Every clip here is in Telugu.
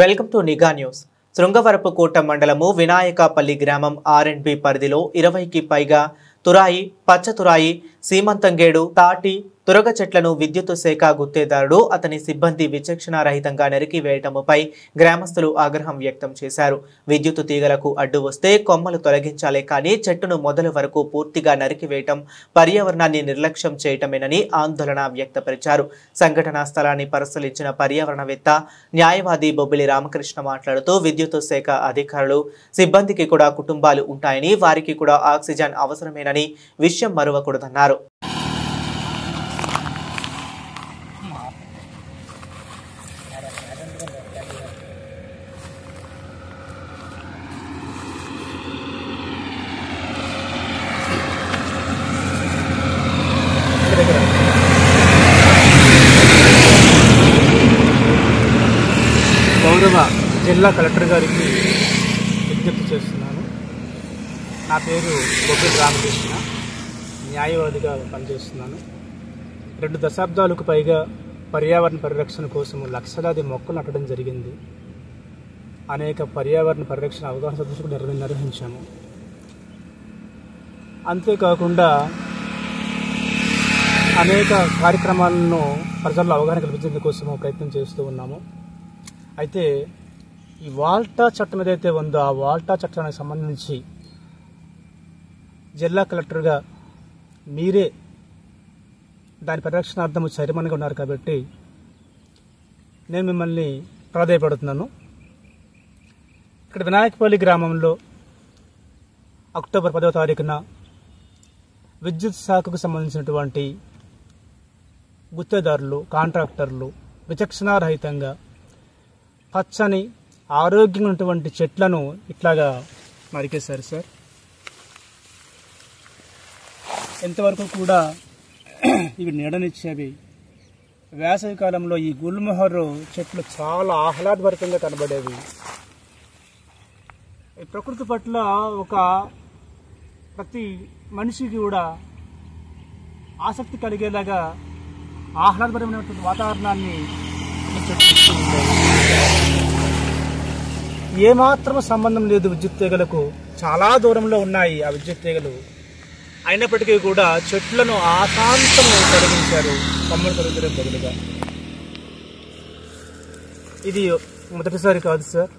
వెల్కమ్ టు నిఘా న్యూస్. శృంగవరపుకోట మండలము వినాయకపల్లి గ్రామం ఆర్ఎండ్బి పరిధిలో 20కి పైగా తురాయి, పచ్చ తురాయి, సీమంతంగేడు, తాటి, తురగ చెట్లను విద్యుత్ శాఖ గుత్తేదారుడు అతని సిబ్బంది విచక్షణారహితంగా నరికివేయటంపై గ్రామస్తులు ఆగ్రహం వ్యక్తం చేశారు. విద్యుత్ తీగలకు అడ్డు వస్తే కొమ్మలు తొలగించాలే కానీ చెట్టును మొదలు వరకు పూర్తిగా నరికివేయటం పర్యావరణాన్ని నిర్లక్ష్యం చేయటమేనని ఆందోళన వ్యక్తపరిచారు. సంఘటనా స్థలాన్ని పరిశీలించిన పర్యావరణవేత్త, న్యాయవాది బొబ్బిలి రామకృష్ణ మాట్లాడుతూ విద్యుత్ శాఖ అధికారులు, సిబ్బందికి కూడా కుటుంబాలు ఉంటాయని, వారికి కూడా ఆక్సిజన్ అవసరమేనని విషయం మరువకూడదన్నారు. గౌరవ జిల్లా కలెక్టర్ గారికి విజ్ఞప్తి చేస్తున్నాను. నా పేరు బొబ్బిలి రామకృష్ణ, న్యాయవాదిగా పనిచేస్తున్నాను. 2 దశాబ్దాలకు పైగా పర్యావరణ పరిరక్షణ కోసం లక్షలాది మొక్కలు నాటడం జరిగింది. అనేక పర్యావరణ పరిరక్షణ అవగాహన సదస్సులు నిర్వహించాము. అంతేకాకుండా అనేక కార్యక్రమాలను ప్రజల్లో అవగాహన కల్పించడం కోసం ప్రయత్నం చేస్తూ ఉన్నాము. అయితే ఈ వాల్టా చట్టం ఏదైతే ఉందో ఆ వాల్టా చట్టానికి సంబంధించి జిల్లా కలెక్టర్గా మీరే దాని పరిరక్షణార్థం చైర్మన్గా ఉన్నారు కాబట్టి నేను మిమ్మల్ని ప్రాధాయపడుతున్నాను. ఇక్కడ వినాయకపల్లి గ్రామంలో అక్టోబర్ 10వ తారీఖున విద్యుత్ శాఖకు సంబంధించినటువంటి గుత్తేదారులు, కాంట్రాక్టర్లు విచక్షణారహితంగా పచ్చని ఆరోగ్యంగా ఉన్నటువంటి చెట్లను ఇట్లాగా నరికేశారు సార్. ఎంతవరకు కూడా ఇవి నీడనిచ్చేవి. వేసవి కాలంలో ఈ గుల్మొహరు చెట్లు చాలా ఆహ్లాదభరితంగా కనబడేవి. ఈ ప్రకృతి పట్ల ప్రతి మనిషికి కూడా ఆసక్తి కలిగేలాగా ఆహ్లాదభరితమైనటువంటి వాతావరణాన్ని ఏమాత్రం సంబంధం లేదు విద్యుత్ తీగలకు. చాలా దూరంలో ఉన్నాయి ఆ విద్యుత్ తీగలు. అయినప్పటికీ కూడా చెట్లను ఆశాంతం తొలగించారు, కొమ్మలు తొలగించడం బదులుగా. ఇది మొదటిసారి కాదు సార్.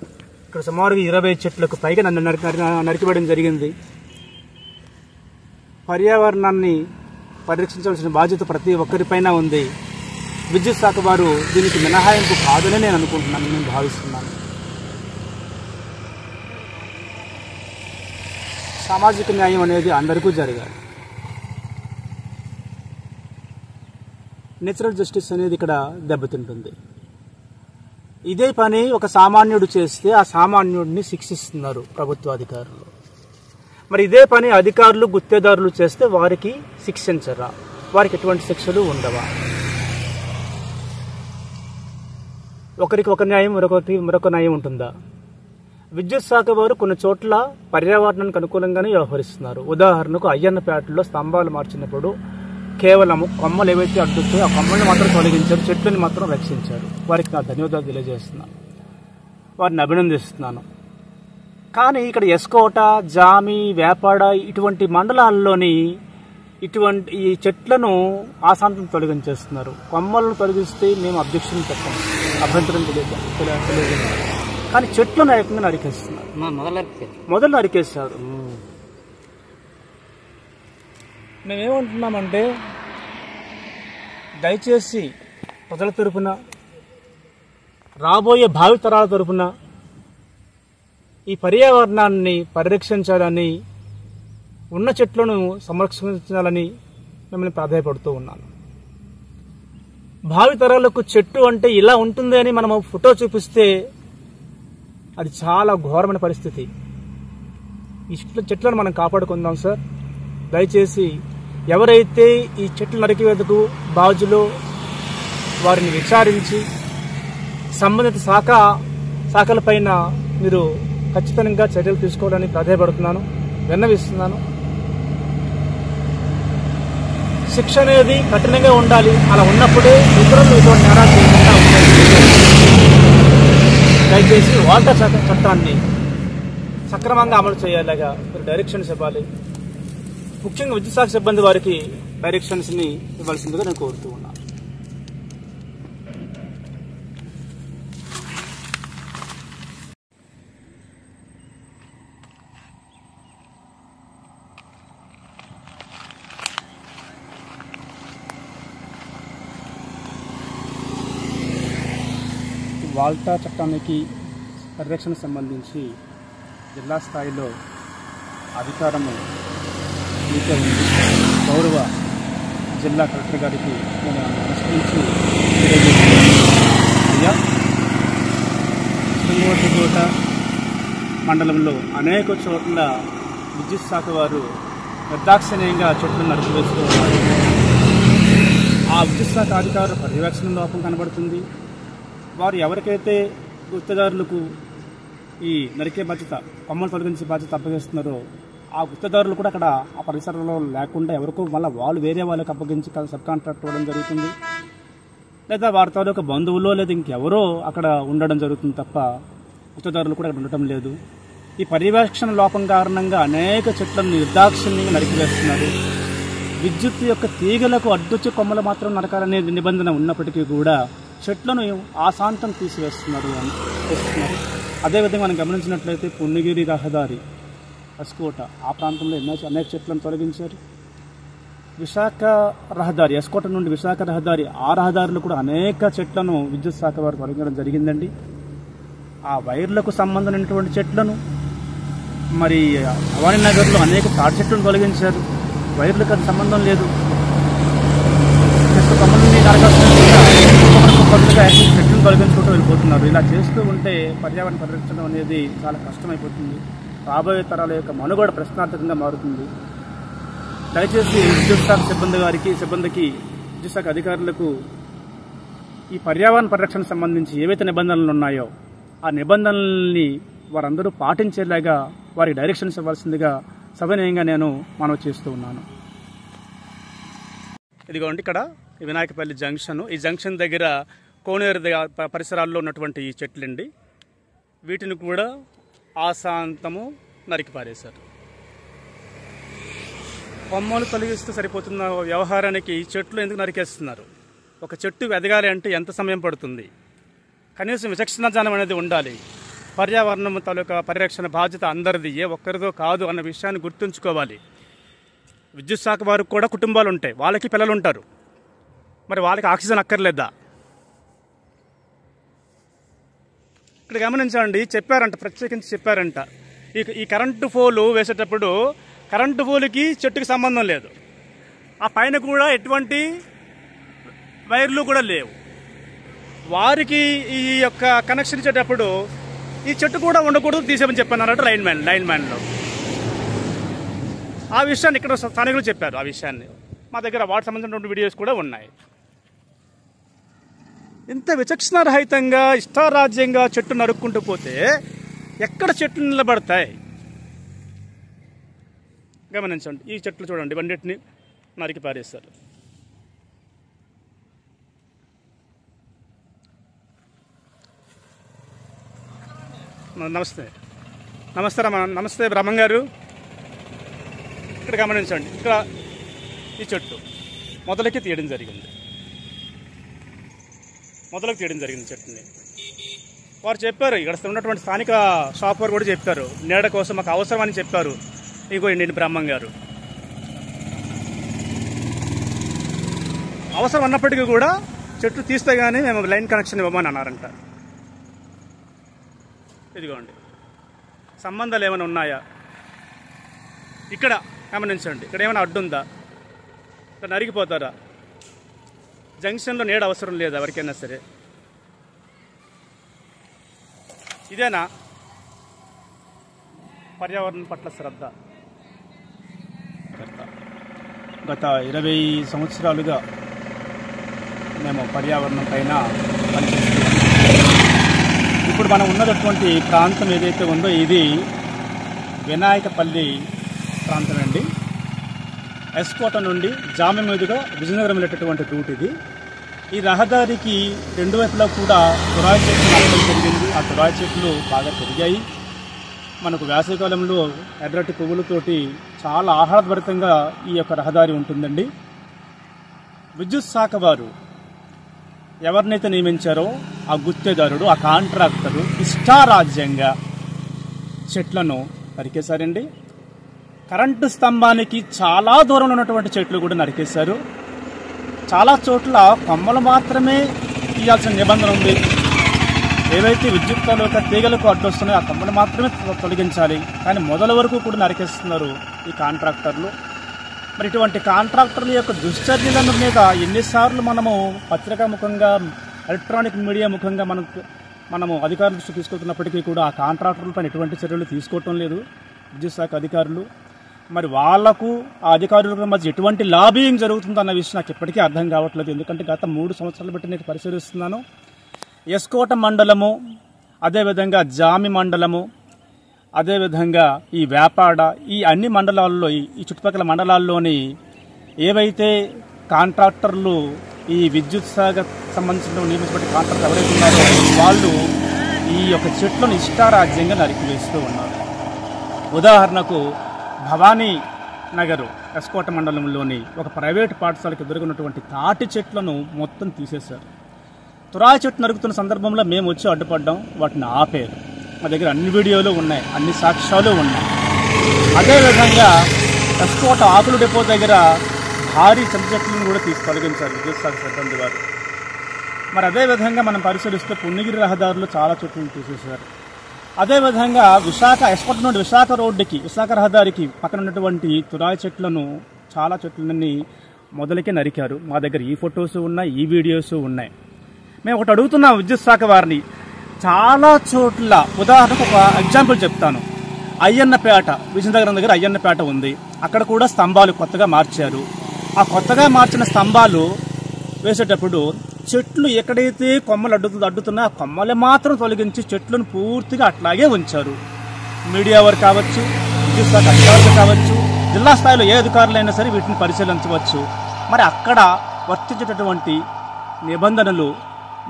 ఇక్కడ సుమారు 20 చెట్లకు పైగా నరికివేయడం జరిగింది. పర్యావరణాన్ని పరిరక్షించవలసిన బాధ్యత ప్రతి ఒక్కరిపైన ఉంది. విద్యుత్ శాఖ వారు దీనికి మినహాయింపు కాదని నేను అనుకుంటున్నాను, నేను భావిస్తున్నాను. సామాజిక న్యాయం అనేది అందరికీ జరగాలి. నేచురల్ జస్టిస్ అనేది ఇక్కడ దెబ్బతింటుంది. ఇదే పని ఒక సామాన్యుడు చేస్తే ఆ సామాన్యుడిని శిక్షిస్తున్నారు ప్రభుత్వాధికారులు. మరి ఇదే పని అధికారులు, గుత్తేదారులు చేస్తే వారికి శిక్షించరా? వారికి ఎటువంటి శిక్షలు ఉండవా? ఒకరికి ఒక న్యాయం, మరొక న్యాయం ఉంటుందా? విద్యుత్ శాఖ వారు కొన్ని చోట్ల పర్యావరణానికి అనుకూలంగానే వ్యవహరిస్తున్నారు. ఉదాహరణకు అయ్యన్నపేటలో స్తంభాలు మార్చినప్పుడు కేవలం కొమ్మలు ఏవైతే అడ్డుతాయో ఆ కొమ్మల్ని మాత్రం తొలగించారు, చెట్లని మాత్రం రక్షించారు. వారికి నా ధన్యవాదాలు తెలియజేస్తున్నాను, వారిని అభినందిస్తున్నాను. కానీ ఇక్కడ ఎస్కోట, జామి, వేపాడ ఇటువంటి మండలాల్లోని ఈ చెట్లను ఆశాంతం తొలగించేస్తున్నారు. కొమ్మలను తొలగిస్తే మేము అబ్జెక్షన్ పెట్టాము, అభ్యంతరం తెలియజేస్తాం. కానీ చెట్లను ఏకంగా నరికేస్తున్నారు, మొదలు నరికేస్తారు. మేమేమంటున్నామంటే దయచేసి ప్రజల తరపున, రాబోయే భావితరాల తరపున ఈ పర్యావరణాన్ని పరిరక్షించాలని, ఉన్న చెట్లను సంరక్షించాలని మిమ్మల్ని ప్రాధాయపడుతూ ఉన్నాను. భావితరాలకు చెట్టు అంటే ఇలా ఉంటుంది అని మనము ఫోటో చూపిస్తే అది చాలా ఘోరమైన పరిస్థితి. ఈ చెట్లను మనం కాపాడుకుందాం సార్. దయచేసి ఎవరైతే ఈ చెట్లు నరికివేతకు బాధ్యులో వారిని విచారించి సంబంధిత శాఖలపైన మీరు ఖచ్చితంగా చర్యలు తీసుకోవడానికి ప్రాధాయపడుతున్నాను, విన్నవిస్తున్నాను. శిక్ష అనేది కఠినంగా ఉండాలి. అలా ఉన్నప్పుడే ఇతరులు ఇటువంటి నేరాలు చేయకుండా ఉంటాయి. దయచేసి వాల్టా చట్టాన్ని సక్రమంగా అమలు చేయాలిగా మీరు డైరెక్షన్స్ ఇవ్వాలి. ముఖ్యంగా విద్యుత్ శాఖ సిబ్బంది వారికి డైరెక్షన్స్ని ఇవ్వాల్సిందిగా నేను కోరుతూ ఉన్నాను. వాల్టా చట్టానికి పరిరక్షణకు సంబంధించి జిల్లా స్థాయిలో అధికారము మీకే ఉంది. గౌరవ జిల్లా కలెక్టర్ గారికి నేను నమస్కరించి అయ్యా, శ్రీనివాసకోట మండలంలో అనేక చోట్ల విద్యుత్ శాఖ వారు నిర్దాక్షిణ్యంగా చెట్లు నరికివేస్తూ ఉన్నారు. ఆ విద్యుత్ శాఖ అధికారుల పర్యవేక్షణ లోపం కనబడుతుంది. వారు ఎవరికైతే గుత్తదారులకు ఈ నరికే బాధ్యత, కొమ్మలు తొలగించే బాధ్యత అప్పగిస్తున్నారో ఆ గుత్తదారులు కూడా అక్కడ ఆ పరిసరంలో లేకుండా ఎవరికో మళ్ళీ వాళ్ళు వేరే వాళ్ళకి అప్పగించి సబ్ కాంట్రాక్ట్ ఇవ్వడం జరుగుతుంది. లేదా వారి తాలూకా బంధువులో లేదా ఇంకెవరో అక్కడ ఉండడం జరుగుతుంది తప్ప గుత్తదారులు కూడా అక్కడ ఉండటం లేదు. ఈ పర్యవేక్షణ లోపం కారణంగా అనేక చెట్లను నిర్దాక్షిణ్యంగా నరికివేస్తున్నారు. విద్యుత్ యొక్క తీగలకు అడ్డొచ్చే కొమ్మలు మాత్రం నరకాలనే నిబంధన ఉన్నప్పటికీ కూడా చెట్లను ఆశాంతం తీసివేస్తున్నారు. అదేవిధంగా మనం గమనించినట్లయితే పుణ్యగిరి రహదారి, ఎస్కోట ఆ ప్రాంతంలో అనేక చెట్లను తొలగించారు. విశాఖ రహదారి, ఎస్కోట నుండి విశాఖ రహదారి, ఆ రహదారులు కూడా అనేక చెట్లను విద్యుత్ శాఖ వారు తొలగించడం జరిగిందండి. ఆ వైర్లకు సంబంధించినటువంటి చెట్లను, మరి భవానీ నగర్లో అనేక తాటి చెట్లను తొలగించారు. వైర్లకు అది సంబంధం లేదు. చెట్టు కొమ్మల్ని చెట్లను తొలగించుకుంటూ వెళ్ళిపోతున్నారు. ఇలా చేస్తూ ఉంటే పర్యావరణ పరిరక్షణ అనేది చాలా కష్టమైపోతుంది. రాబోయే తరాల యొక్క మనుగడ ప్రశ్నార్థకంగా మారుతుంది. దయచేసి విద్యుత్ శాఖ సిబ్బందికి విద్యుత్ శాఖ అధికారులకు ఈ పర్యావరణ పరిరక్షణకు సంబంధించి ఏవైతే నిబంధనలు ఉన్నాయో ఆ నిబంధనల్ని వారందరూ పాటించేలాగా వారికి డైరెక్షన్స్ ఇవ్వాల్సిందిగా సవినయంగా నేను మనవి చేస్తూ ఉన్నాను. ఇదిగోండి ఇక్కడ వినాయకపల్లి జంక్షన్. ఈ జంక్షన్ దగ్గర కోనేరు పరిసరాల్లో ఉన్నటువంటి ఈ చెట్లండి, వీటిని కూడా ఆశాంతము నరికిపారేశారు. కొమ్మలు తొలగిస్తూ సరిపోతున్న వ్యవహారానికి చెట్లు ఎందుకు నరికేస్తున్నారు? ఒక చెట్టు ఎదగాలి అంటే ఎంత సమయం పడుతుంది? కనీసం విచక్షణ జ్ఞానం అనేది ఉండాలి. పర్యావరణం తాలూకా పరిరక్షణ బాధ్యత అందరిది, ఏ ఒక్కరిదో కాదు అన్న విషయాన్ని గుర్తుంచుకోవాలి. విద్యుత్ శాఖ వారికి కూడా కుటుంబాలు ఉంటాయి, వాళ్ళకి పిల్లలు ఉంటారు. మరి వాళ్ళకి ఆక్సిజన్ అక్కర్లేదా? ఇక్కడ గమనించండి, చెప్పారంట, ప్రత్యేకించి చెప్పారంట, ఈ కరెంటు పోలు వేసేటప్పుడు కరెంటు పోలుకి చెట్టుకి సంబంధం లేదు. ఆ పైన కూడా ఎటువంటి వైర్లు కూడా లేవు. వారికి ఈ యొక్క కనెక్షన్ ఇచ్చేటప్పుడు ఈ చెట్టు కూడా ఉండకూడదు, తీసేమని చెప్పానన్నట్టు లైన్ మ్యాన్లో ఆ విషయాన్ని ఇక్కడ స్థానికులు చెప్పారు. ఆ విషయాన్ని మా దగ్గర వాటికి సంబంధించినటువంటి వీడియోస్ కూడా ఉన్నాయి. ఇంత విచక్షణ రహితంగా ఇష్టారాజ్యంగా చెట్టు నరుక్కుంటూ పోతే ఎక్కడ చెట్లు నిలబడతాయి? గమనించండి, ఈ చెట్లు చూడండి, ఇవన్నిటిని నరికి పారేస్తారు. నమస్తే బ్రహ్మం గారు. ఇక్కడ గమనించండి, ఇక్కడ ఈ చెట్టు మొదలకి తీయడం జరిగింది చెట్టుని. వారు చెప్పారు, ఇక్కడ ఉన్నటువంటి స్థానిక షాప్ వారు కూడా చెప్పారు, నీడ కోసం మాకు అవసరం అని చెప్పారు. ఇంకో నేను బ్రహ్మం గారు అవసరం అన్నప్పటికీ కూడా చెట్లు తీస్తే కానీ మేము లైన్ కనెక్షన్ ఇవ్వమని అన్నారంట. ఇదిగోండి, సంబంధాలు ఏమైనా ఉన్నాయా? ఇక్కడ గమనించండి, ఇక్కడ ఏమైనా అడ్డుందా? ఇక్కడ నరిగిపోతారా? జంక్షన్లో నీడ అవసరం లేదా ఎవరికైనా సరే? ఇదేనా పర్యావరణం పట్ల శ్రద్ధ? గత 20 సంవత్సరాలుగా మేము పర్యావరణం పైన పనిచేస్తున్నాం. ఇప్పుడు మనం ఉన్నటువంటి ప్రాంతం ఏదైతే ఉందో ఇది వినాయకపల్లి ప్రాంతం అండి. ఎస్కోట నుండి జామ మీదుగా విజయనగరం వెళ్ళేటటువంటి రూట్ ఇది. ఈ రహదారికి రెండు వైపులా కూడా తురాయి చెట్లు నాటడం జరిగింది. ఆ తురాయి చెట్లు బాగా పెరిగాయి. మనకు వేసవికాలంలో ఎర్రటి పువ్వులతోటి చాలా ఆహ్లాదభరితంగా ఈ యొక్క రహదారి ఉంటుందండి. విద్యుత్ శాఖ వారు ఎవరినైతే నియమించారో ఆ గుత్తేదారుడు, ఆ కాంట్రాక్టరు ఇష్టారాజ్యంగా చెట్లను నరికేశారండి. కరెంటు స్తంభానికి చాలా దూరంలో ఉన్నటువంటి చెట్లు కూడా నరికేశారు. చాలా చోట్ల కొమ్మలు మాత్రమే తీయాల్సిన నిబంధన ఉంది. ఏవైతే విద్యుత్ తాలూకా తీగలకు అడ్డొస్తున్నాయో ఆ కొమ్మలు మాత్రమే తొలగించాలి. కానీ మొదల వరకు కూడా నరికేస్తున్నారు ఈ కాంట్రాక్టర్లు. మరి ఇటువంటి కాంట్రాక్టర్ల యొక్క దుశ్చర్యల మీద ఎన్నిసార్లు మనము పత్రికా ముఖంగా, ఎలక్ట్రానిక్ మీడియా ముఖంగా మనము అధికారుల దృష్టి తీసుకుంటున్నప్పటికీ కూడా ఆ కాంట్రాక్టర్లపైన ఎటువంటి చర్యలు తీసుకోవటం లేదు విద్యుత్ శాఖ అధికారులు. మరి వాళ్లకు ఆ అధికారుల మధ్య ఎటువంటి లాబింగ్ జరుగుతుందన్న విషయం నాకు ఇప్పటికీ అర్థం కావట్లేదు. ఎందుకంటే గత 3 సంవత్సరాలు బట్టి నేను పరిశీలిస్తున్నాను. ఎస్కోట మండలము, అదేవిధంగా జామి మండలము, అదేవిధంగా ఈ వేపాడ, ఈ అన్ని మండలాల్లో, ఈ చుట్టుపక్కల మండలాల్లోని ఏవైతే కాంట్రాక్టర్లు ఈ విద్యుత్ శాఖ సంబంధించిన నియమించబడిన కాంట్రాక్టర్ ఎవరైతే ఉన్నారో వాళ్ళు ఈ యొక్క చెట్లను ఇష్టారాజ్యంగా నరికివేస్తూ ఉన్నారు. ఉదాహరణకు భవానీ నగర్ ఎస్కోట మండలంలోని ఒక ప్రైవేటు పాఠశాలకు ఎదుర్కొన్నటువంటి తాటి చెట్లను మొత్తం తీసేశారు. తురాయి చెట్టు నరుకుతున్న సందర్భంలో మేము వచ్చి అడ్డుపడ్డాం, వాటిని ఆపేరు. మా దగ్గర అన్ని వీడియోలు ఉన్నాయి, అన్ని సాక్ష్యాలు ఉన్నాయి. అదేవిధంగా ఎస్కోట ఆకులు డిపో దగ్గర భారీ చింత చెట్లను కూడా తొలగించారు విద్యుత్ శాఖ సిబ్బంది వారు. మరి అదేవిధంగా మనం పరిశీలిస్తే పుణ్యగిరి రహదారులు చాలా చెట్లను తీసేశారు. అదేవిధంగా ఎస్కోట నుండి విశాఖ రోడ్డుకి, విశాఖ రహదారికి పక్కన ఉన్నటువంటి తురాయి చెట్లను, చాలా చెట్లని మొదలకే నరికారు. మా దగ్గర ఈ ఫొటోస్ ఉన్నాయి, ఈ వీడియోస్ ఉన్నాయి. మేము ఒకటి అడుగుతున్నాం విద్యుత్ శాఖ వారిని. చాలా చోట్ల, ఉదాహరణకు ఒక ఎగ్జాంపుల్ చెప్తాను. అయ్యన్నపేట, విజయనగరం దగ్గర అయ్యన్నపేట ఉంది. అక్కడ కూడా స్తంభాలు కొత్తగా మార్చారు. ఆ కొత్తగా మార్చిన స్తంభాలు వేసేటప్పుడు చెట్లు ఎక్కడైతే కొమ్మలు అడ్డుతున్నాయో ఆ కొమ్మలు మాత్రం తొలగించి చెట్లను పూర్తిగా అట్లాగే ఉంచారు. మీడియా వారు కావచ్చు, విద్యుత్ శాఖ అధికారులు కావచ్చు, జిల్లా స్థాయిలో ఏ అధికారులైనా సరే వీటిని పరిశీలించవచ్చు. మరి అక్కడ వర్తించేటటువంటి నిబంధనలు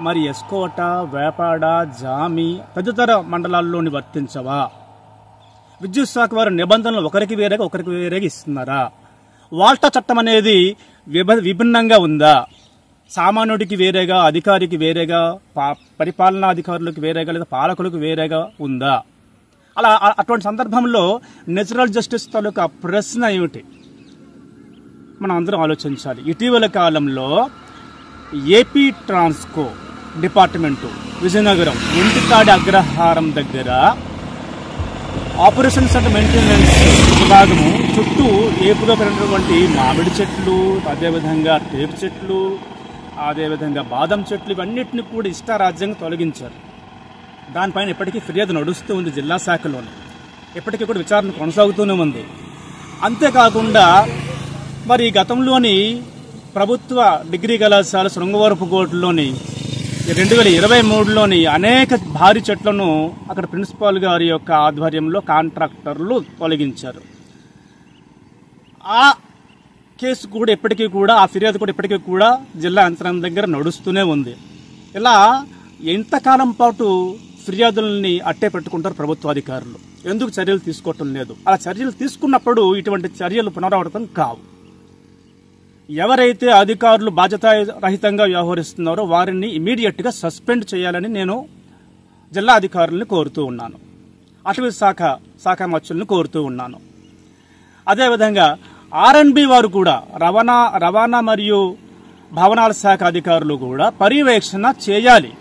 మరి ఎస్కోట, వేపాడ, జామి తదితర మండలాల్లోని వర్తించవా? విద్యుత్ శాఖ వారి నిబంధనలు ఒకరికి వేరేగా ఇస్తున్నారా? వాల్టా చట్టం అనేది విభిన్నంగా ఉందా? సామాన్యుడికి వేరేగా, అధికారికి వేరేగా, పరిపాలనా అధికారులకు వేరేగా, లేదా పాలకులకు వేరేగా ఉందా? అటువంటి సందర్భంలో నేచురల్ జస్టిస్ తాలూకా ప్రశ్న ఏమిటి మనం అందరం ఆలోచించాలి. ఇటీవల కాలంలో ఏపీ ట్రాన్స్కో డిపార్ట్మెంటు విజయనగరం ఒంటికాడి అగ్రహారం దగ్గర ఆపరేషన్స్ అండ్ మెయింటెనెన్స్ విభాగము చుట్టూ ఏపుగా పెరిగినటువంటి మామిడి చెట్లు, అదేవిధంగా టేకు చెట్లు, అదేవిధంగా బాదం చెట్లు, ఇవన్నిటిని కూడా ఇష్టారాజ్యంగా తొలగించారు. దానిపైన ఇప్పటికీ ఫిర్యాదు నడుస్తూ ఉంది జిల్లా శాఖలోని. ఇప్పటికీ కూడా విచారణ కొనసాగుతూనే ఉంది. అంతేకాకుండా మరి గతంలోని ప్రభుత్వ డిగ్రీ కళాశాల శృంగవరపుకోటలోని 2023లోని అనేక భారీ చెట్లను అక్కడ ప్రిన్సిపాల్ గారి యొక్క ఆధ్వర్యంలో కాంట్రాక్టర్లు తొలగించారు. ఆ కేసు కూడా ఇప్పటికీ కూడా, ఆ ఫిర్యాదు కూడా ఇప్పటికీ కూడా జిల్లా యంత్రాంగం దగ్గర నడుస్తూనే ఉంది. ఇలా ఎంతకాలం పాటు ఫిర్యాదులని అట్టే పెట్టుకుంటారు ప్రభుత్వ అధికారులు? ఎందుకు చర్యలు తీసుకోవటం లేదు? అలా చర్యలు తీసుకున్నప్పుడు ఇటువంటి చర్యలు పునరావృతం కావు. ఎవరైతే అధికారులు బాధ్యతారహితంగా వ్యవహరిస్తున్నారో వారిని ఇమీడియట్గా సస్పెండ్ చేయాలని నేను జిల్లా అధికారులను కోరుతూ ఉన్నాను. అటవీ శాఖ మచ్చులను కోరుతూ ఉన్నాను. అదేవిధంగా ఆర్ఎన్బి వారు కూడా, రవాణా మరియు భవనాల శాఖ అధికారులు కూడా పర్యవేక్షణ చేయాలి.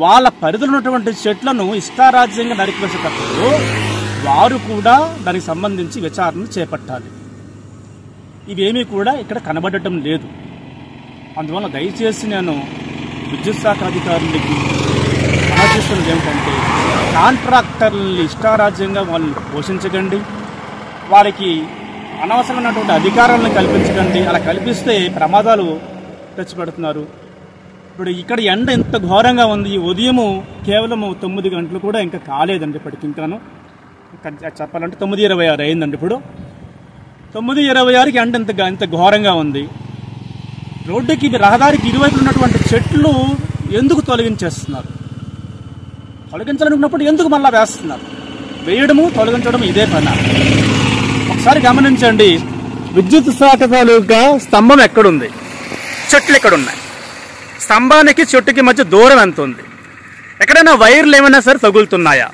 వాళ్ళ పరిధిలో ఉన్నటువంటి చెట్లను ఇష్టారాజ్యంగా నరికివేసేటప్పుడు వారు కూడా దానికి సంబంధించి విచారణ చేపట్టాలి. ఇవేమీ కూడా ఇక్కడ కనబడటం లేదు. అందువల్ల దయచేసి నేను విద్యుత్ శాఖ అధికారులకి ఆలోచిస్తున్నది ఏమిటంటే, కాంట్రాక్టర్లని ఇష్టారాజ్యంగా వాళ్ళని పోషించకండి, వారికి అనవసరమైనటువంటి అధికారాలను కల్పించకండి. అలా కల్పిస్తే ప్రమాదాలు తెచ్చిపెడుతున్నారు. ఇప్పుడు ఇక్కడ ఎండ ఎంత ఘోరంగా ఉంది. ఉదయము కేవలం 9 గంటలు కూడా ఇంకా కాలేదండి. ఇప్పటికి ఇంకాను చెప్పాలంటే 9:26 అయిందండి. ఇప్పుడు 9:26కి ఎండ ఎంత ఘోరంగా ఉంది. రోడ్డుకి రహదారికి ఇరువైపు ఉన్నటువంటి చెట్లు ఎందుకు తొలగించేస్తున్నారు? తొలగించాలనుకున్నప్పుడు ఎందుకు మళ్ళా వేస్తున్నారు? వేయడము తొలగించడం ఇదే పని. ఒకసారి గమనించండి, విద్యుత్ శాఖ తాలూకా స్తంభం ఎక్కడుంది, చెట్లు ఎక్కడున్నాయి, స్తంభానికి చెట్టుకి మధ్య దూరం ఎంత ఉంది, ఎక్కడైనా వైర్లు ఏమైనా సరే తగులుతున్నాయా?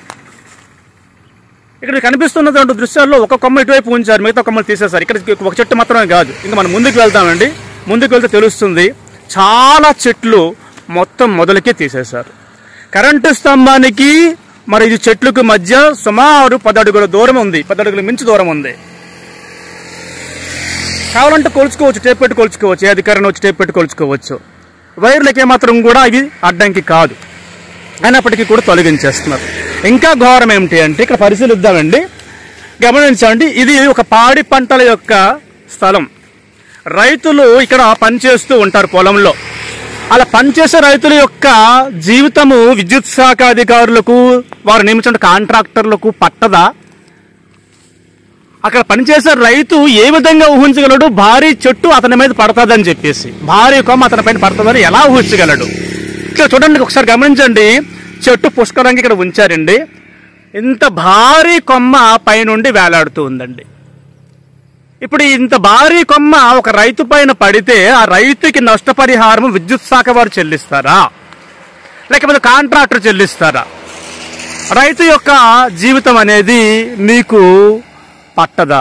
ఇక్కడ కనిపిస్తున్నటువంటి దృశ్యాల్లో ఒక కొమ్మ ఇటువైపు ఉంచారు, మిగతా కొమ్మలు తీసేశారు. ఇక్కడ ఒక చెట్టు మాత్రమే కాదు, ఇంకా మనం ముందుకు వెళ్తామండి. ముందుకు వెళ్తే తెలుస్తుంది, చాలా చెట్లు మొత్తం మొదలకే తీసేశారు. కరెంటు స్తంభానికి మరి ఇది చెట్లకు మధ్య సుమారు 10 అడుగుల దూరం ఉంది, 10 అడుగుల మించి దూరం ఉంది. కావాలంటే కొలుచుకోవచ్చు, టేప్ పెట్టి కొలుచుకోవచ్చు, ఏ అధికారాన్ని వచ్చి టేప్ పెట్టి కొలుచుకోవచ్చు. వైర్లకి ఏమాత్రం కూడా ఇవి అడ్డంకి కాదు, అయినప్పటికీ కూడా తొలగించేస్తున్నారు. ఇంకా ఘోరం ఏమిటి అంటే, ఇక్కడ పరిశీలిద్దామండి, గమనించండి. ఇది ఒక పాడి పంటల యొక్క స్థలం. రైతులు ఇక్కడ పనిచేస్తూ ఉంటారు పొలంలో. అలా పనిచేసే రైతుల యొక్క జీవితము విద్యుత్ శాఖ అధికారులకు, వారు నియమించిన కాంట్రాక్టర్లకు పట్టదా? అక్కడ పనిచేసే రైతు ఏ విధంగా ఊహించగలడు భారీ చెట్టు అతని మీద పడుతుందని చెప్పేసి, భారీ కొమ్మ అతని పైన పడుతుందని ఎలా ఊహించగలడు? ఇక్కడ చూడండి, ఒకసారి గమనించండి, చెట్టు పుష్కలంగా ఇక్కడ ఉంచారండి. ఇంత భారీ కొమ్మ పైనుండి వేలాడుతూ ఉందండి. ఇప్పుడు ఇంత భారీ కొమ్మ ఒక రైతు పైన పడితే ఆ రైతుకి నష్టపరిహారం విద్యుత్ శాఖ వారు చెల్లిస్తారా, లేకపోతే కాంట్రాక్టర్ చెల్లిస్తారా? రైతు యొక్క జీవితం అనేది మీకు పట్టదా?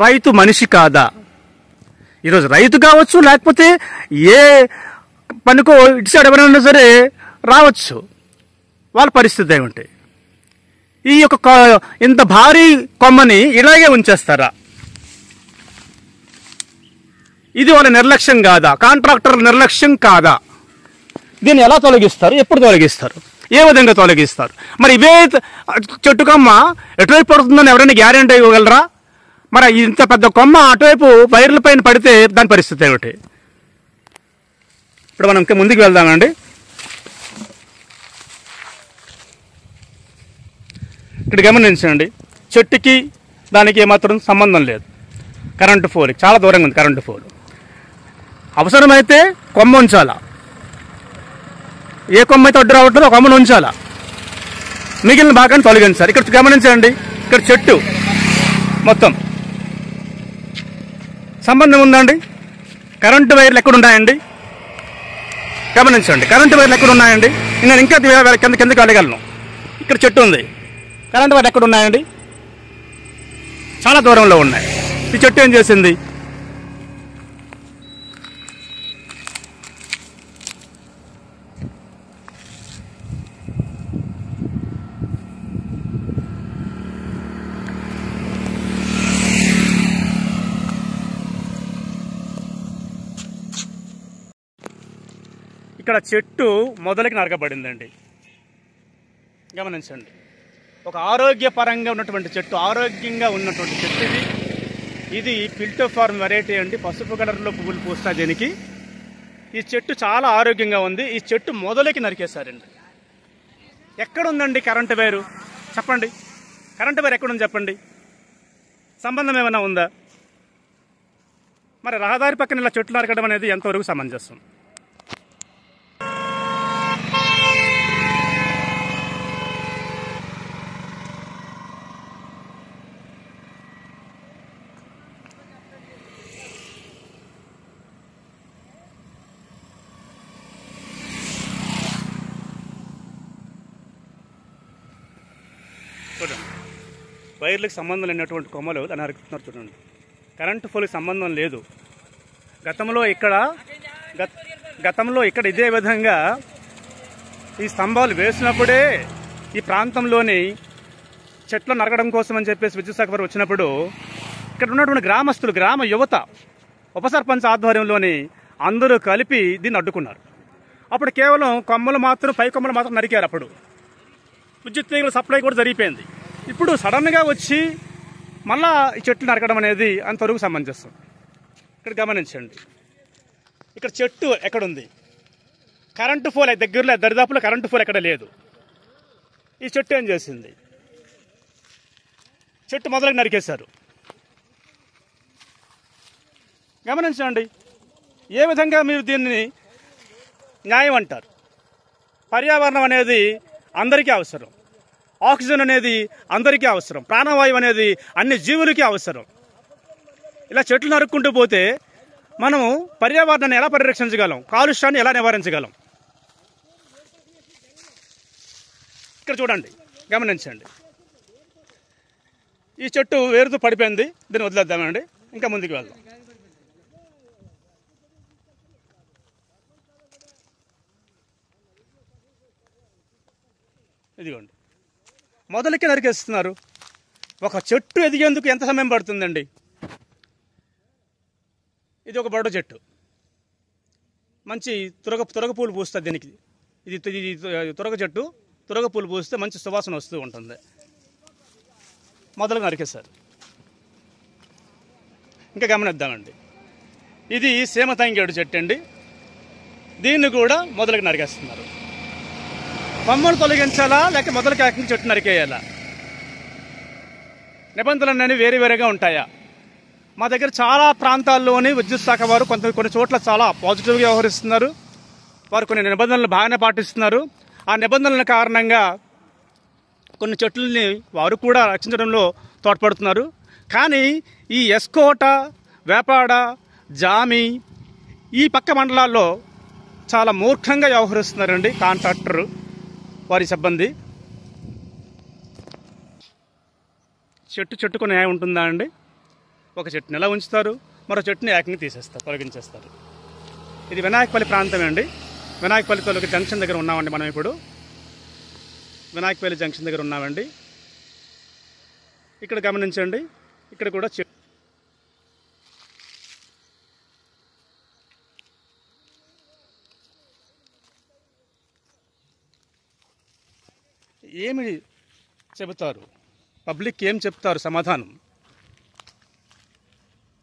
రైతు మనిషి కాదా? ఈరోజు రైతు కావచ్చు, లేకపోతే ఏ పనికో ఇటు సైడ్ ఎవరైనా సరే రావచ్చు, వాళ్ళ పరిస్థితి ఏమిటి? ఈ యొక్క ఇంత భారీ కొమ్మని ఇలాగే ఉంచేస్తారా? ఇది వాళ్ళ నిర్లక్ష్యం కాదా? కాంట్రాక్టర్ల నిర్లక్ష్యం కాదా? దీన్ని ఎలా తొలగిస్తారు? ఎప్పుడు తొలగిస్తారు? ఏ విధంగా తొలగిస్తారు? మరి ఇవే చెట్టు కొమ్మ ఎటువైపు పడుతుందని ఎవరైనా గ్యారెంటీ ఇవ్వగలరా? మరి ఇంత పెద్ద కొమ్మ అటువైపు వైర్ల పైన పడితే దాని పరిస్థితి ఏమిటి? ఇప్పుడు మనం ఇంకా ముందుకు వెళ్దామండి. ఇక్కడ గమనించండి, చెట్టుకి దానికి ఏమాత్రం సంబంధం లేదు. కరెంటు పోల్ చాలా దూరంగా ఉంది. కరెంటు పోల్ అవసరమైతే కొమ్మ ఉంచాలా, ఏ కొమ్మ అయితే అడ్డు రావట్లేదో ఆ కొమ్మను ఉంచాలా, మిగిలిన భాగాన్ని తొలగించాలి. ఇక్కడ గమనించండి, ఇక్కడ చెట్టు మొత్తం సంబంధం ఉందండి. కరెంటు వైర్లు ఎక్కడున్నాయండి? గమనించండి, కరెంటు వైర్లు ఎక్కడున్నాయండి? నేను ఇంకా కిందకి వెళ్ళగలను. ఇక్కడ చెట్టు ఉంది, కరెంటు వైర్లు ఎక్కడున్నాయండి? చాలా దూరంలో ఉన్నాయి. ఈ చెట్టు ఏం చేసింది? ఇక్కడ చెట్టు మొదలకి నరకబడిందండి. గమనించండి, ఒక ఆరోగ్యపరంగా ఉన్నటువంటి చెట్టు, ఆరోగ్యంగా ఉన్నటువంటి చెట్టు ఇది పిల్టో ఫార్మ్ వెరైటీ అండి. పసుపు కలర్లో పువ్వులు పూస్తాయి దీనికి. ఈ చెట్టు చాలా ఆరోగ్యంగా ఉంది. ఈ చెట్టు మొదలకి నరికేశారండి. ఎక్కడుందండి కరెంటు వైరు? చెప్పండి, కరెంటు వైర్ ఎక్కడుంది చెప్పండి. సంబంధం ఏమైనా ఉందా? మరి రహదారి పక్కన ఇలా చెట్లు నరకడం అనేది ఎంతవరకు సమంజసం? చూడండి, వైర్లకు సంబంధం లేనటువంటి కొమ్మలు దాన్ని నరుకుతున్నారు. చూడండి, కరెంటు పోల్కి సంబంధం లేదు. గతంలో ఇక్కడ ఇదే విధంగా ఈ స్తంభాలు వేసినప్పుడే ఈ ప్రాంతంలోని చెట్లు నరకడం కోసం అని చెప్పేసి విద్యుత్ శాఖ వారు వచ్చినప్పుడు ఇక్కడ ఉన్నటువంటి గ్రామస్తులు, గ్రామ యువత, ఉప సర్పంచ్ ఆధ్వర్యంలోని అందరూ కలిపి దీన్ని అడ్డుకున్నారు. అప్పుడు కేవలం కొమ్మలు మాత్రం, పై కొమ్మలు మాత్రం నరికారు. అప్పుడు విద్యుత్ తీగల సప్లై కూడా జరిగిపోయింది. ఇప్పుడు సడన్గా వచ్చి మళ్ళా ఈ చెట్లు నరకడం అనేది అంతవరకు సమంజసం. ఇక్కడ గమనించండి, ఇక్కడ చెట్టు ఎక్కడుంది? కరెంటు పోల్ దగ్గరలో, దరిదాపులో కరెంటు పోల్ ఎక్కడ లేదు. ఈ చెట్టు ఏం చేసింది? చెట్టు మొదలకి నరికేశారు. గమనించండి, ఏ విధంగా మీరు దీన్ని న్యాయం అంటారు? పర్యావరణం అనేది అందరికీ అవసరం, ఆక్సిజన్ అనేది అందరికీ అవసరం, ప్రాణవాయువు అనేది అన్ని జీవులకి అవసరం. ఇలా చెట్లు నరుక్కుంటూ పోతే మనము పర్యావరణాన్ని ఎలా పరిరక్షించగలం? కాలుష్యాన్ని ఎలా నివారించగలం? ఇక్కడ చూడండి, గమనించండి. ఈ చెట్టు వేరుతో పడిపోయింది, దీన్ని వదిలేద్దామండి, ఇంకా ముందుకు వెళ్దాం. ఇదిగోండి, మొదలకి నరికేస్తున్నారు. ఒక చెట్టు ఎదిగేందుకు ఎంత సమయం పడుతుందండి? ఇది ఒక బొడ్డ చెట్టు, మంచి తురగ పూలు పూస్తుంది దీనికి. ఇది తురగ చెట్టు, తురగ పూలు పూస్తే మంచి సువాసన వస్తూ ఉంటుంది. మొదలుగా నరికేశారు. ఇంకా గమనిద్దామండి, ఇది సీమతంగేడు చెట్టు అండి. దీన్ని కూడా మొదలుగా నరికేస్తున్నారు. కొమ్మలు తొలగించాలా లేక మొదలు కాకుండా చెట్టు నరికేయాలా? నిబంధనలు అనేవి వేరే వేరేగా ఉంటాయా? మా దగ్గర చాలా ప్రాంతాల్లోని విద్యుత్ శాఖ వారు కొన్ని చోట్ల చాలా పాజిటివ్గా వ్యవహరిస్తున్నారు. వారు కొన్ని నిబంధనలు బాగానే పాటిస్తున్నారు. ఆ నిబంధనల కారణంగా కొన్ని చెట్లని వారు కూడా రక్షించడంలో తోడ్పడుతున్నారు. కానీ ఈ ఎస్కోట, వేపాడ, జామి ఈ పక్క మండలాల్లో చాలా మూర్ఖంగా వ్యవహరిస్తున్నారండి కాంట్రాక్టరు, వారి సిబ్బంది. చెట్టుకు న్యాయం ఉంటుందా అండి? ఒక చెట్టుని ఎలా ఉంచుతారు, మరో చెట్టుని ఏకంగా తీసేస్తారు, తొలగించేస్తారు. ఇది వినాయకపల్లి ప్రాంతమే అండి. వినాయకపల్లి జంక్షన్ దగ్గర ఉన్నామండి మనం ఇప్పుడు. వినాయకపల్లి జంక్షన్ దగ్గర ఉన్నామండి. ఇక్కడ గమనించండి, ఇక్కడ కూడా ఏమి చెబుతారు పబ్లిక్, ఏం చెప్తారు సమాధానం?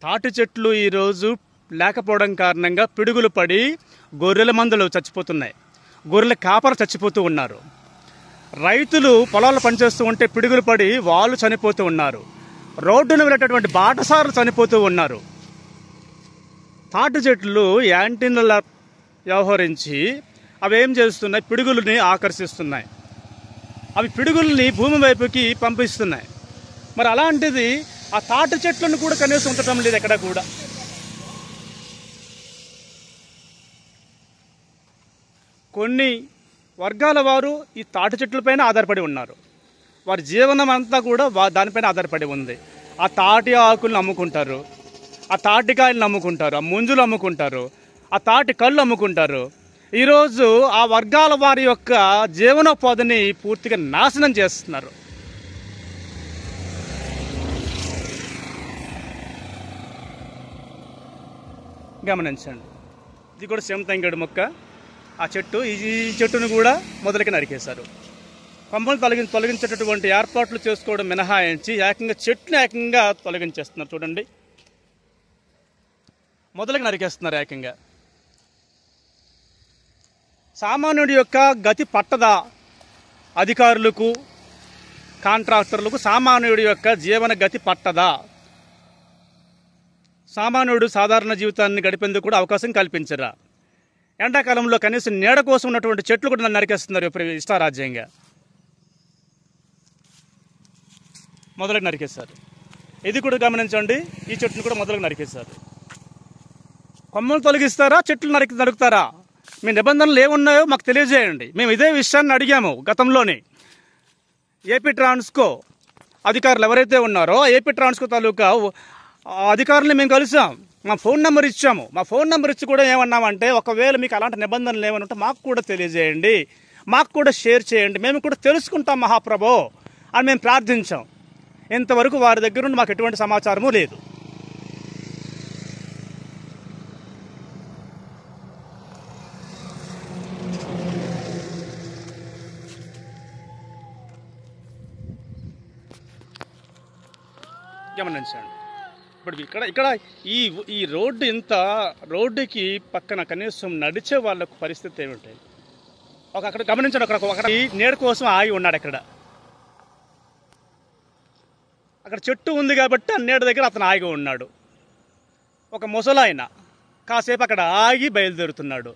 తాటి చెట్లు ఈరోజు లేకపోవడం కారణంగా పిడుగులు పడి గొర్రెల మందలు చచ్చిపోతున్నాయి, గొర్రెల కాపర చచ్చిపోతూ ఉన్నారు. రైతులు పొలాలు పనిచేస్తూ ఉంటే పిడుగులు పడి వాళ్ళు చనిపోతూ ఉన్నారు. రోడ్డును వెళ్ళేటటువంటి బాటసారులు చనిపోతూ ఉన్నారు. తాటి చెట్లు యాంటీన్ల వ్యవహరించి అవి ఏం చేస్తున్నాయి? పిడుగులని ఆకర్షిస్తున్నాయి. అవి పిడుగుల్ని భూమి వైపుకి పంపిస్తున్నాయి. మరి అలాంటిది ఆ తాటి చెట్లను కూడా కనీసం ఉండటం లేదు ఎక్కడ కూడా. కొన్ని వర్గాల వారు ఈ తాటి చెట్లపైన ఆధారపడి ఉన్నారు. వారి జీవనం అంతా కూడా దానిపైన ఆధారపడి ఉంది. ఆ తాటి ఆకులను అమ్ముకుంటారు, ఆ తాటికాయలను అమ్ముకుంటారు, ఆ ముంజులు అమ్ముకుంటారు, ఆ తాటి కళ్ళు అమ్ముకుంటారు. ఈరోజు ఆ వర్గాల వారి యొక్క జీవనోపాధిని పూర్తిగా నాశనం చేస్తున్నారు. గమనించండి, ఇది కూడా సీమతంగేడు మొక్క. ఆ చెట్టు, ఈ చెట్టును కూడా మొదలకి నరికేశారు. కొమ్మలు తొలగించేటటువంటి ఏర్పాట్లు చేసుకోవడం మినహాయించి చెట్టుని ఏకంగా తొలగించేస్తున్నారు. చూడండి, మొదలకి నరికేస్తున్నారు ఏకంగా. సామాన్యుడి యొక్క గతి పట్టదా? అధికారులకు, కాంట్రాక్టర్లకు సామాన్యుడి యొక్క జీవన గతి పట్టదా? సామాన్యుడు సాధారణ జీవితాన్ని గడిపేందుకు కూడా అవకాశం కల్పించరా? ఎండాకాలంలో కనీసం నీడ కోసం ఉన్నటువంటి చెట్లు కూడా నరికేస్తున్నారు ఇష్టారాజ్యంగా. మొదలకి నరికేశారు. ఇది కూడా గమనించండి, ఈ చెట్టును కూడా మొదలకి నరికేశారు. కొమ్మలు తొలగిస్తారా, చెట్లు నరుకుతారా? మీ నిబంధనలు ఏమున్నాయో మాకు తెలియజేయండి. మేము ఇదే విషయాన్ని అడిగాము గతంలోనే. ఏపీ ట్రాన్స్కో అధికారులు ఎవరైతే ఉన్నారో ఏపీ ట్రాన్స్కో తాలూకా అధికారులను మేము కలిసాం, మా ఫోన్ నెంబర్ ఇచ్చాము. మా ఫోన్ నెంబర్ ఇచ్చి కూడా ఏమన్నామంటే, ఒకవేళ మీకు అలాంటి నిబంధనలు ఏమని ఉంటే మాకు కూడా తెలియజేయండి, మాకు కూడా షేర్ చేయండి, మేము కూడా తెలుసుకుంటాం మహాప్రభో అని మేము ప్రార్థించాం. ఇంతవరకు వారి దగ్గర నుండి మాకు ఎటువంటి సమాచారము లేదు. గమనించండి, ఇప్పుడు ఇక్కడ ఈ రోడ్డు రోడ్డుకి పక్కన కనీసం నడిచే వాళ్ళకు పరిస్థితి ఏమిటి? అక్కడ గమనించండి, అక్కడ నీడ కోసం ఆగి ఉన్నాడు. అక్కడ చెట్టు ఉంది కాబట్టి ఆ నీడ దగ్గర అతను ఆగి ఉన్నాడు. ఒక ముసలాయన కాసేపు అక్కడ ఆగి బయలుదేరుతున్నాడు.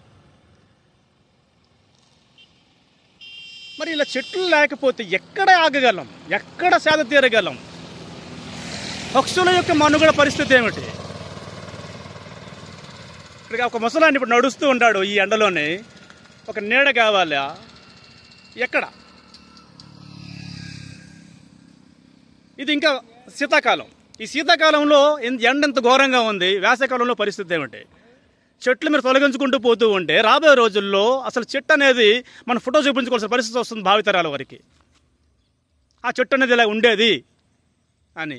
మరి ఇలా చెట్లు లేకపోతే ఎక్కడ ఆగగలం, ఎక్కడ సేద తీరగలం? పక్షుల యొక్క మనుగడ పరిస్థితి ఏమిటి? ఇక్కడ ఒక ముసలాన్ని ఇప్పుడు నడుస్తూ ఉంటాడు ఈ ఎండలోనే, ఒక నీడ కావాలా, ఎక్కడ? ఇది ఇంకా శీతాకాలం. ఈ శీతాకాలంలో ఎండ ఎంత ఘోరంగా ఉంది, వేసవికాలంలో పరిస్థితి ఏమిటి? చెట్లు మీరు తొలగించుకుంటూ పోతూ ఉంటే రాబోయే రోజుల్లో అసలు చెట్టు అనేది మన ఫోటో చూపించుకోవాల్సిన పరిస్థితి వస్తుంది భావితరాల వరకు. ఆ చెట్టు అనేది ఇలా ఉండేది అని.